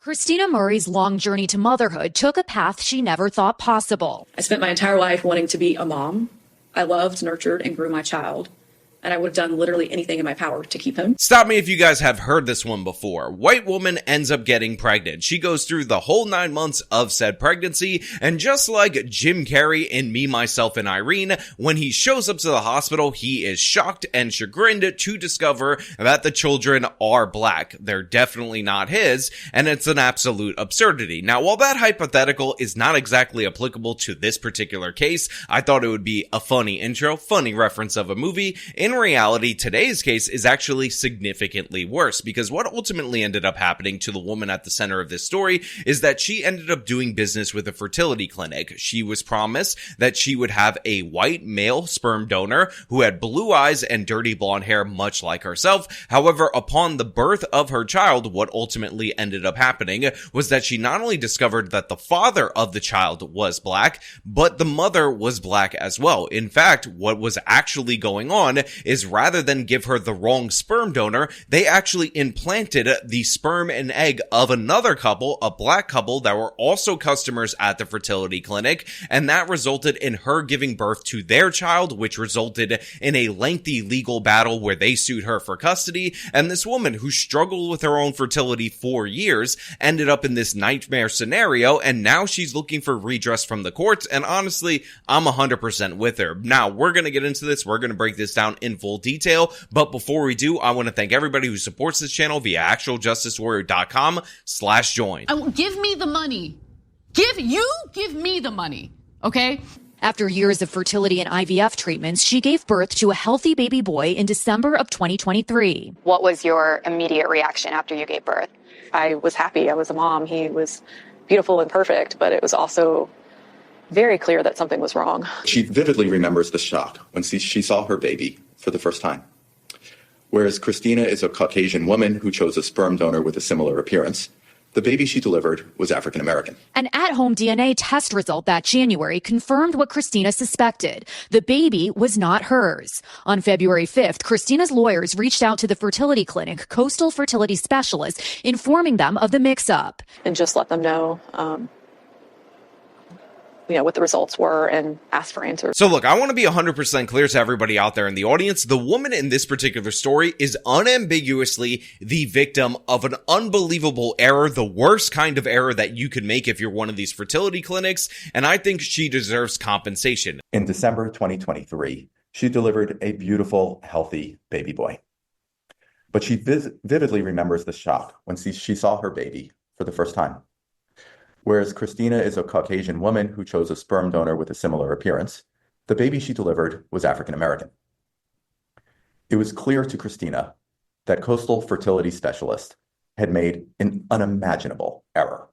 Christina Murray's long journey to motherhood took a path she never thought possible. I spent my entire life wanting to be a mom. I loved, nurtured, and grew my child. And I would have done literally anything in my power to keep him. Stop me if you guys have heard this one before. White woman ends up getting pregnant. She goes through the whole 9 months of said pregnancy, and just like Jim Carrey in Me, Myself, and Irene, when he shows up to the hospital, he is shocked and chagrined to discover that the children are black. They're definitely not his, and it's an absolute absurdity. Now, while that hypothetical is not exactly applicable to this particular case, I thought it would be a funny intro, funny reference of a movie. In reality, today's case is actually significantly worse, because what ultimately ended up happening to the woman at the center of this story is that she ended up doing business with a fertility clinic. She was promised that she would have a white male sperm donor who had blue eyes and dirty blonde hair, much like herself. However, upon the birth of her child, what ultimately ended up happening was that she not only discovered that the father of the child was black, but the mother was black as well. In fact, what was actually going on is rather than give her the wrong sperm donor, they actually implanted the sperm and egg of another couple, a black couple that were also customers at the fertility clinic, and that resulted in her giving birth to their child, which resulted in a lengthy legal battle where they sued her for custody, and this woman who struggled with her own fertility for years ended up in this nightmare scenario, and now she's looking for redress from the courts, and honestly, I'm 100% with her. Now, we're gonna get into this, we're gonna break this down in full detail, but before we do, I want to thank everybody who supports this channel via actualjusticewarrior.com/join. Give me the money. Give me the money, okay? After years of fertility and IVF treatments, she gave birth to a healthy baby boy in December of 2023. What was your immediate reaction after you gave birth? I was happy. I was a mom. He was beautiful and perfect, but it was also very clear that something was wrong. She vividly remembers the shock when she saw her baby for the first time. Whereas Christina is a Caucasian woman who chose a sperm donor with a similar appearance, the baby she delivered was African American. An at-home DNA test result that January confirmed what Christina suspected. The baby was not hers. On February 5th, Christina's lawyers reached out to the fertility clinic, Coastal Fertility Specialists, informing them of the mix-up. And just let them know, what the results were and ask for answers. So look, I want to be 100% clear to everybody out there in the audience. The woman in this particular story is unambiguously the victim of an unbelievable error, the worst kind of error that you could make if you're one of these fertility clinics, and I think she deserves compensation. In December 2023, she delivered a beautiful, healthy baby boy. But she vividly remembers the shock when she saw her baby for the first time. Whereas Christina is a Caucasian woman who chose a sperm donor with a similar appearance, the baby she delivered was African American. It was clear to Christina that Coastal Fertility Specialist had made an unimaginable error.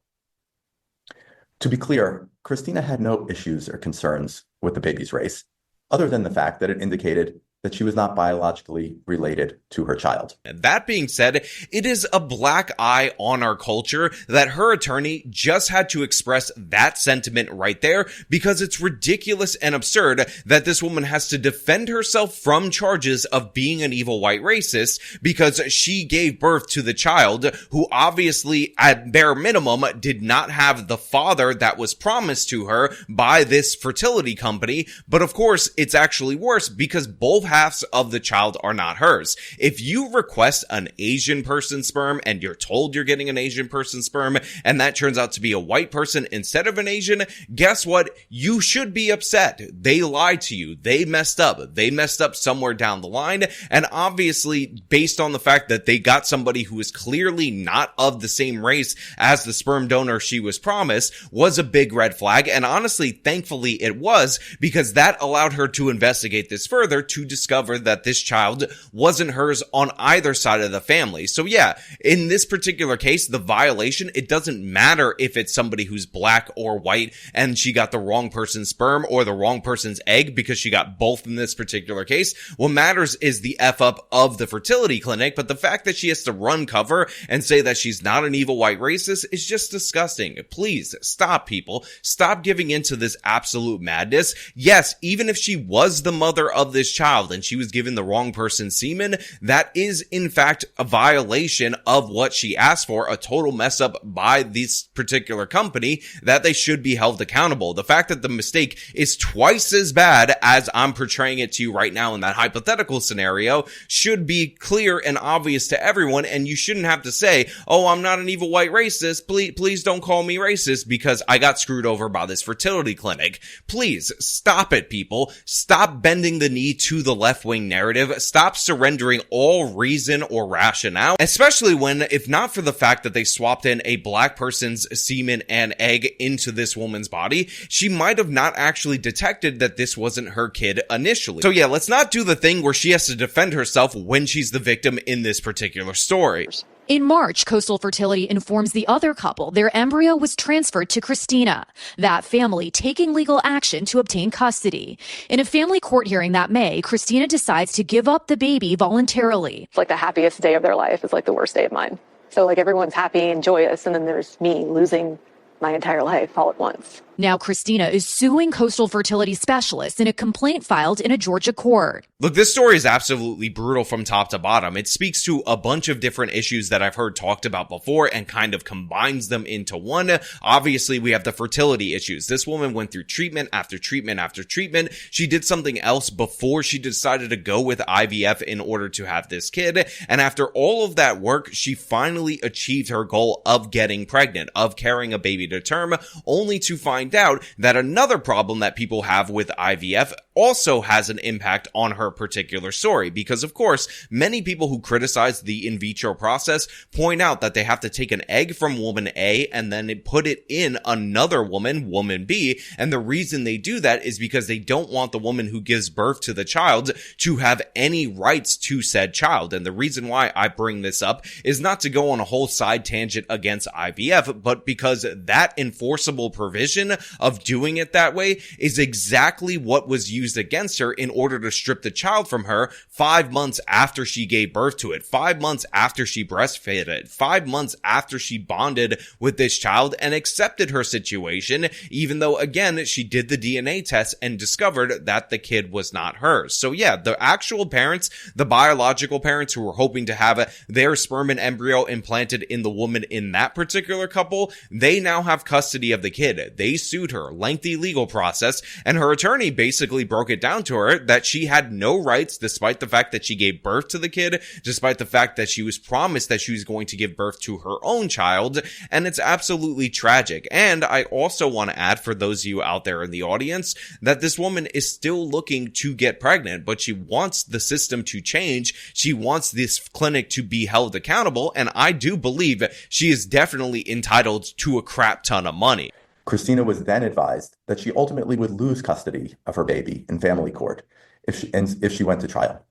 To be clear, Christina had no issues or concerns with the baby's race, other than the fact that it indicated that she was not biologically related to her child. That being said, it is a black eye on our culture that her attorney just had to express that sentiment right there, because it's ridiculous and absurd that this woman has to defend herself from charges of being an evil white racist because she gave birth to the child who obviously at bare minimum did not have the father that was promised to her by this fertility company. But of course, it's actually worse because both halves of the child are not hers. If you request an Asian person's sperm and you're told you're getting an Asian person's sperm and that turns out to be a white person instead of an Asian, guess what? You should be upset. They lied to you. They messed up. They messed up somewhere down the line. And obviously, based on the fact that they got somebody who is clearly not of the same race as the sperm donor she was promised, was a big red flag. And honestly, thankfully it was, because that allowed her to investigate this further to discover that this child wasn't hers on either side of the family. So yeah, in this particular case, the violation, it doesn't matter if it's somebody who's black or white and she got the wrong person's sperm or the wrong person's egg, because she got both in this particular case. What matters is the F up of the fertility clinic, but the fact that she has to run cover and say that she's not an evil white racist is just disgusting. Please stop, people. Stop giving into this absolute madness. Yes, even if she was the mother of this child, child and she was given the wrong person's semen, that is in fact a violation of what she asked for, a total mess up by this particular company that they should be held accountable. The fact that the mistake is twice as bad as I'm portraying it to you right now in that hypothetical scenario should be clear and obvious to everyone, and you shouldn't have to say, oh, I'm not an evil white racist, please don't call me racist because I got screwed over by this fertility clinic. Please stop it, people. Stop bending the knee to the left-wing narrative. Stop surrendering all reason or rationale, especially when, if not for the fact that they swapped in a black person's semen and egg into this woman's body, she might have not actually detected that this wasn't her kid initially. So yeah, let's not do the thing where she has to defend herself when she's the victim in this particular story. In March, Coastal Fertility informs the other couple their embryo was transferred to Christina, that family taking legal action to obtain custody. In a family court hearing that May, Christina decides to give up the baby voluntarily. It's like the happiest day of their life is like the worst day of mine. So like everyone's happy and joyous, and then there's me losing my entire life all at once. Now Christina is suing Coastal Fertility Specialists in a complaint filed in a Georgia court. Look, this story is absolutely brutal from top to bottom. It speaks to a bunch of different issues that I've heard talked about before and kind of combines them into one. Obviously, we have the fertility issues. This woman went through treatment after treatment after treatment. She did something else before she decided to go with IVF in order to have this kid. And after all of that work, she finally achieved her goal of getting pregnant, of carrying a baby to term, only to find out that another problem that people have with IVF also has an impact on her particular story, because of course many people who criticize the in vitro process point out that they have to take an egg from woman A and then put it in another woman, woman B, and the reason they do that is because they don't want the woman who gives birth to the child to have any rights to said child. And the reason why I bring this up is not to go on a whole side tangent against IVF, but because that enforceable provision of doing it that way is exactly what was used against her in order to strip the child from her 5 months after she gave birth to it, 5 months after she breastfed it, 5 months after she bonded with this child and accepted her situation, even though again she did the DNA test and discovered that the kid was not hers. So yeah, the actual parents, the biological parents who were hoping to have their sperm and embryo implanted in the woman in that particular couple, they now have custody of the kid. They sued her, lengthy legal process, and her attorney basically broke it down to her that she had no rights despite the fact that she gave birth to the kid, despite the fact that she was promised that she was going to give birth to her own child, and it's absolutely tragic. And I also want to add, for those of you out there in the audience, that this woman is still looking to get pregnant, but she wants the system to change. She wants this clinic to be held accountable, and I do believe she is definitely entitled to a crap ton of money. Christina was then advised that she ultimately would lose custody of her baby in family court if she went to trial.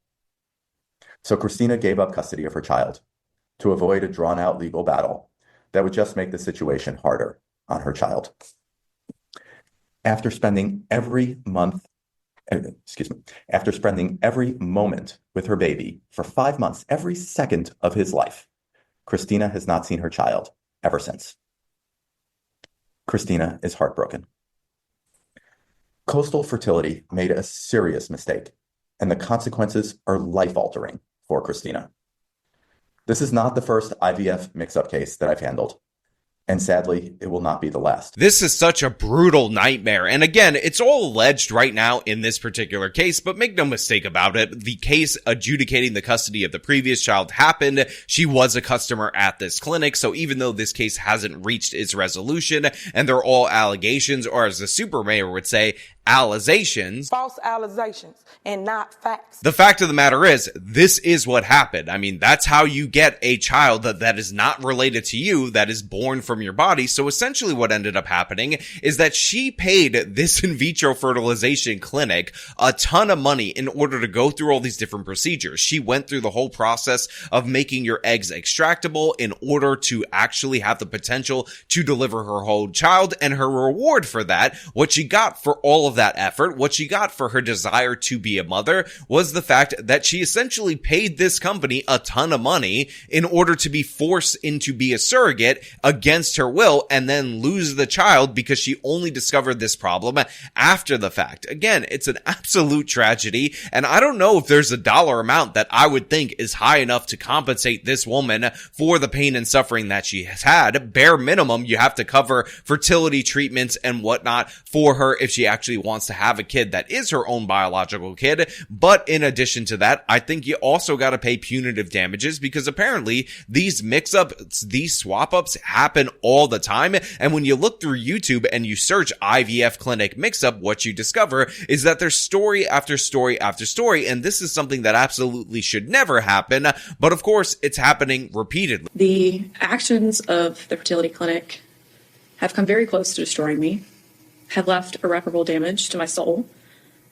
So Christina gave up custody of her child to avoid a drawn-out legal battle that would just make the situation harder on her child. After spending every moment with her baby for 5 months, every second of his life, Christina has not seen her child ever since. Christina is heartbroken. Coastal Fertility made a serious mistake, and the consequences are life-altering for Christina. This is not the first IVF mix-up case that I've handled, and sadly, it will not be the last. This is such a brutal nightmare. And again, it's all alleged right now in this particular case, but make no mistake about it. The case adjudicating the custody of the previous child happened. She was a customer at this clinic. So even though this case hasn't reached its resolution and they're all allegations, or as the super mayor would say, allegations. False allegations and not facts. The fact of the matter is, this is what happened. I mean, that's how you get a child that is not related to you, that is born from your body. So essentially what ended up happening is that she paid this in vitro fertilization clinic a ton of money in order to go through all these different procedures. She went through the whole process of making your eggs extractable in order to actually have the potential to deliver her whole child, and her reward for that, what she got for all of that effort, what she got for her desire to be a mother, was the fact that she essentially paid this company a ton of money in order to be forced into be a surrogate against against her will and then lose the child because she only discovered this problem after the fact. Again, it's an absolute tragedy, and I don't know if there's a dollar amount that I would think is high enough to compensate this woman for the pain and suffering that she has had. Bare minimum, you have to cover fertility treatments and whatnot for her if she actually wants to have a kid that is her own biological kid. But in addition to that, I think you also got to pay punitive damages, because apparently these mix-ups, these swap-ups happen all the time. And when you look through YouTube and you search IVF clinic mix-up, what you discover is that there's story after story after story, and this is something that absolutely should never happen. But of course, it's happening repeatedly. The actions of the fertility clinic have come very close to destroying me, have left irreparable damage to my soul,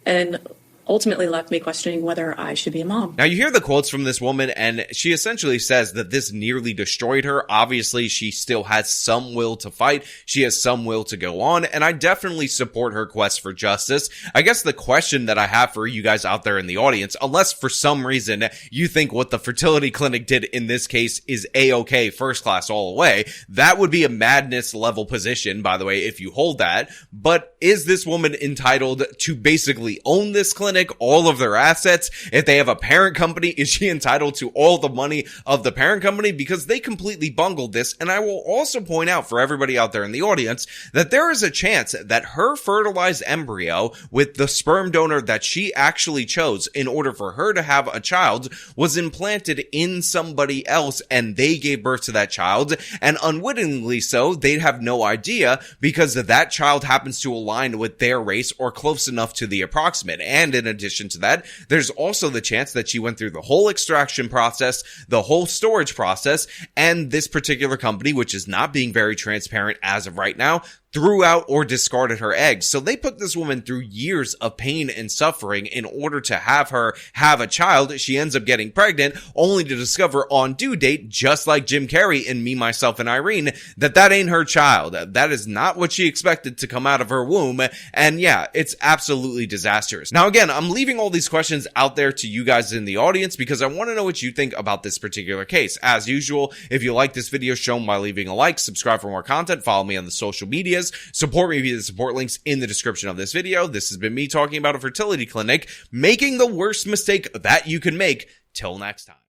and ultimately left me questioning whether I should be a mom. Now, you hear the quotes from this woman, and she essentially says that this nearly destroyed her. Obviously, she still has some will to fight. She has some will to go on, and I definitely support her quest for justice. I guess the question that I have for you guys out there in the audience, unless for some reason you think what the fertility clinic did in this case is A-okay, first class all the way, that would be a madness level position, by the way, if you hold that. But is this woman entitled to basically own this clinic, all of their assets? If they have a parent company, is she entitled to all the money of the parent company? Because they completely bungled this. And I will also point out for everybody out there in the audience that there is a chance that her fertilized embryo with the sperm donor that she actually chose in order for her to have a child was implanted in somebody else, and they gave birth to that child, and unwittingly so, they'd have no idea, because that child happens to align with their race or close enough to the approximate. And in addition to that, there's also the chance that she went through the whole extraction process, the whole storage process, and this particular company, which is not being very transparent as of right now, threw out or discarded her eggs. So they put this woman through years of pain and suffering in order to have her have a child. She ends up getting pregnant, only to discover on due date, just like Jim Carrey in Me, Myself, and Irene, that ain't her child. That is not what she expected to come out of her womb. And yeah, it's absolutely disastrous. Now again, I'm leaving all these questions out there to you guys in the audience because I want to know what you think about this particular case. As usual, if you like this video, show them by leaving a like, subscribe for more content, follow me on the social medias, support me via the support links in the description of this video. This has been me talking about a fertility clinic making the worst mistake that you can make. Till next time.